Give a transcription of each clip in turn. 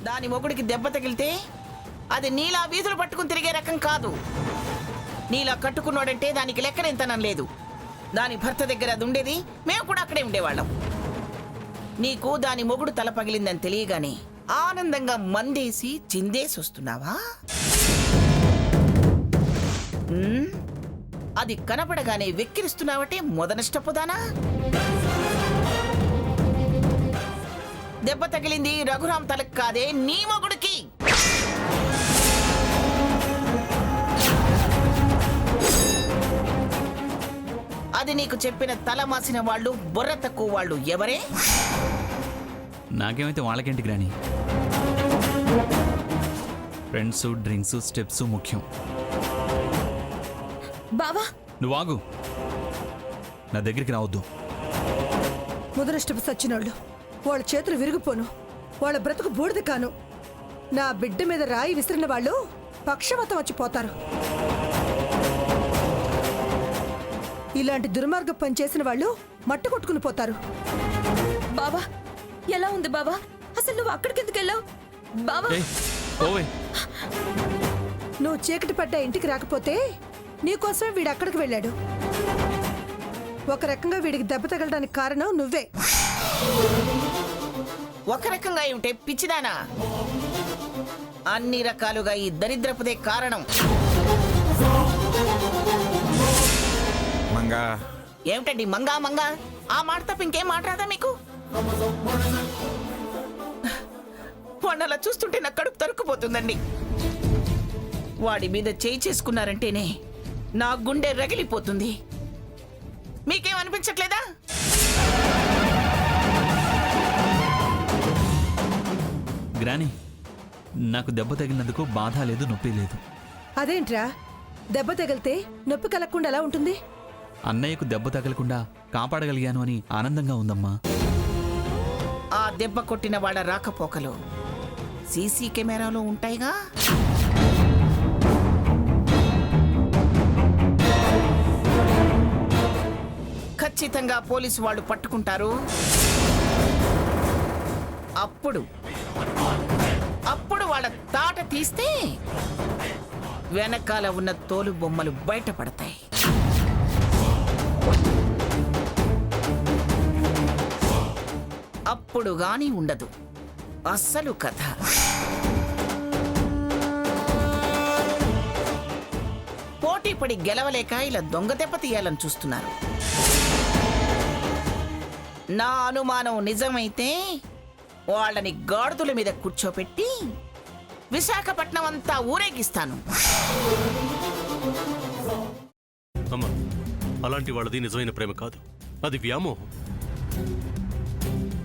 దాని మొగుడికి దెబ్బ తగిలితే అది నీలా వీధులు పట్టుకుని తిరిగే రకం కాదు. నీలా కట్టుకున్నాడంటే దానికి లెక్కనెంతనం లేదు. దాని భర్త దగ్గర అది ఉండేది, మేము కూడా అక్కడే ఉండేవాళ్ళం. నీకు దాని మొగుడు తల పగిలిందని తెలియగానే ఆనందంగా మందేసి చిందేసి వస్తున్నావా? అది కనపడగానే వెక్కిరిస్తున్నావటే మొదనష్టపోదానా? దెబ్బ తగిలింది రఘురామ్ తలకు కాదే, నీ మొగుడికి. అది నీకు చెప్పిన తల మాసిన వాళ్ళు, బుర్ర తక్కువ వాళ్ళు ఎవరే? నాకేమైతే వాళ్ళకేంటి గ్రాని? ఫ్రెండ్స్, డ్రింక్స్, స్టెప్స్ ముఖ్యం. బావా నువ్వు ఆగు, నా దగ్గరికి రావద్దు. ముదనష్టపు సచ్చినోళ్ళు, వాళ్ళ చేతులు విరిగిపోను, వాళ్ళ బ్రతుకు బూడిద కాను. నా బిడ్డ మీద రాయి విసిరిన వాళ్ళు పక్షవాతం వచ్చిపోతారు. ఇలాంటి దుర్మార్గ పని చేసిన వాళ్ళు మట్టు కొట్టుకుని పోతారు. బావా ఎలా ఉంది బావా? అసలు నువ్వు అక్కడికి ఎందుకు వెళ్ళావు బావా? నువ్వు చీకటి పడ్డ ఇంటికి రాకపోతే నీకోసమే వీడు అక్కడికి వెళ్ళాడు. ఒక రకంగా వీడికి దెబ్బ తగలడానికి కారణం నువ్వే. ఒక రకంగా ఏమిటే పిచ్చిదానా? అన్ని రకాలుగా ఈ దరిద్రపుదే కారణం. మంగా ఏమిటండి మంగా మంగా? ఆ మాట తప్ప ఇంకేం మాట్లాడదా మీకు? వాడినలా చూస్తుంటే నా కడుపు తరుక్కుపోతుందండి. వాడి మీద చేయి చేసుకున్నారంటేనే నా గుండె రగిలిపోతుంది. మీకేమనిపించట్లేదా? గ్రాని, నాకు దెబ్బ తగిలినందుకు బాధ లేదు, నొప్పి లేదు. అదేంట్రా, దెబ్బ తగిలితే నొప్పి కలగకుండా ఎలా ఉంటుంది? అన్నయ్యకు దెబ్బ తగలకుండా కాపాడగలిగాను అని ఆనందంగా ఉందమ్మా. ఆ దెబ్బ కొట్టిన వాళ్ళ రాకపోకలు సీసీ కెమెరాలో ఉంటాయిగా. ఖచ్చితంగా పోలీసు వాళ్ళు పట్టుకుంటారు. అప్పుడు వాళ్ళ తాట తీస్తే వెనకాల ఉన్న తోలు బొమ్మలు బయటపడతాయి. అప్పుడు గాని ఉండదు అస్సలు కథ. పోటీపడి గెలవలేక ఇలా దొంగ దెబ్బ తీయాలని చూస్తున్నారు. నా అనుమానం నిజమైతే వాళ్ళని గాడిదల మీద కూర్చోపెట్టి విశాఖపట్నం అంతా ఊరేగిస్తాను. అమ్మా, అలాంటి వాళ్ళది నిజమైన ప్రేమ కాదు, అది వ్యామోహం.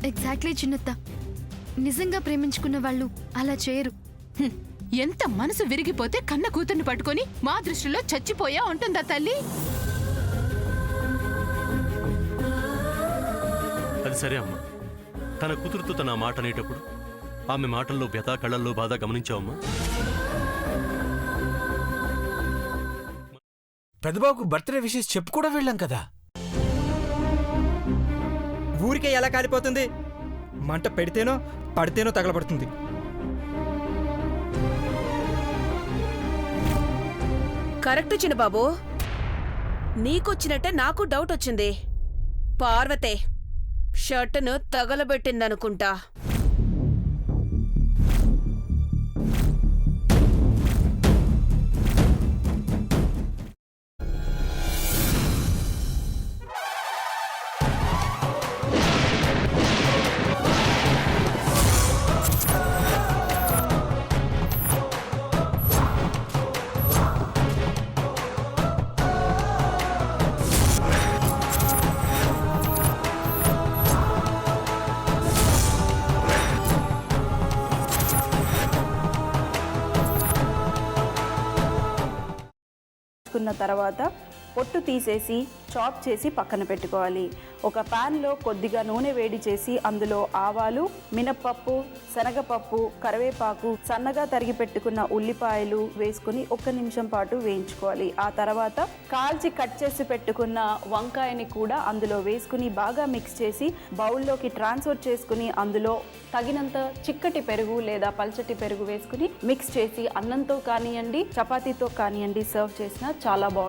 ఎగ్జాక్ట్లీ చిన్నత్త, నిజంగా ప్రేమించుకున్న వాళ్ళు అలా చేయరు. ఎంత మనసు విరిగిపోతే కన్న కూతుర్ని పట్టుకొని మా దృష్టిలో చచ్చిపోయా ఉంటుందా తల్లి? అది సరే అమ్మా, తన కూతురుతో తన మాట అనేటప్పుడు ఆమె మాటల్లో వ్యథా, కళ్ళల్లో బాధ గమనించావమ్మా? పెద్దబాబుకు బర్త్డే విషెస్ చెప్పు కూడా వెళ్ళాం కదా. ఊరికే ఎలా కాలిపోతుంది? మంట పెడితేనో పడితేనో తగలబడుతుంది. కరెక్ట్ చిన్నబాబు, నీకొచ్చినట్టే నాకు డౌట్ వచ్చింది. పార్వతే షర్టును తగలబెట్టిందనుకుంటా. తర్వాత పొట్టు తీసేసి చాప్ చేసి పక్కన పెట్టుకోవాలి. ఒక ప్యాన్లో కొద్దిగా నూనె వేడి చేసి అందులో ఆవాలు, మినప్పప్పు, శనగపప్పు, కరివేపాకు, సన్నగా తరిగి పెట్టుకున్న ఉల్లిపాయలు వేసుకుని 1 నిమిషం పాటు వేయించుకోవాలి. ఆ తర్వాత కాల్చి కట్ చేసి పెట్టుకున్న వంకాయని కూడా అందులో వేసుకుని బాగా మిక్స్ చేసి బౌల్లోకి ట్రాన్స్ఫర్ చేసుకుని అందులో తగినంత చిక్కటి పెరుగు లేదా పల్చటి పెరుగు వేసుకుని మిక్స్ చేసి అన్నంతో కానివ్వండి, చపాతీతో కానివ్వండి సర్వ్ చేసినా చాలా బాగుంటుంది.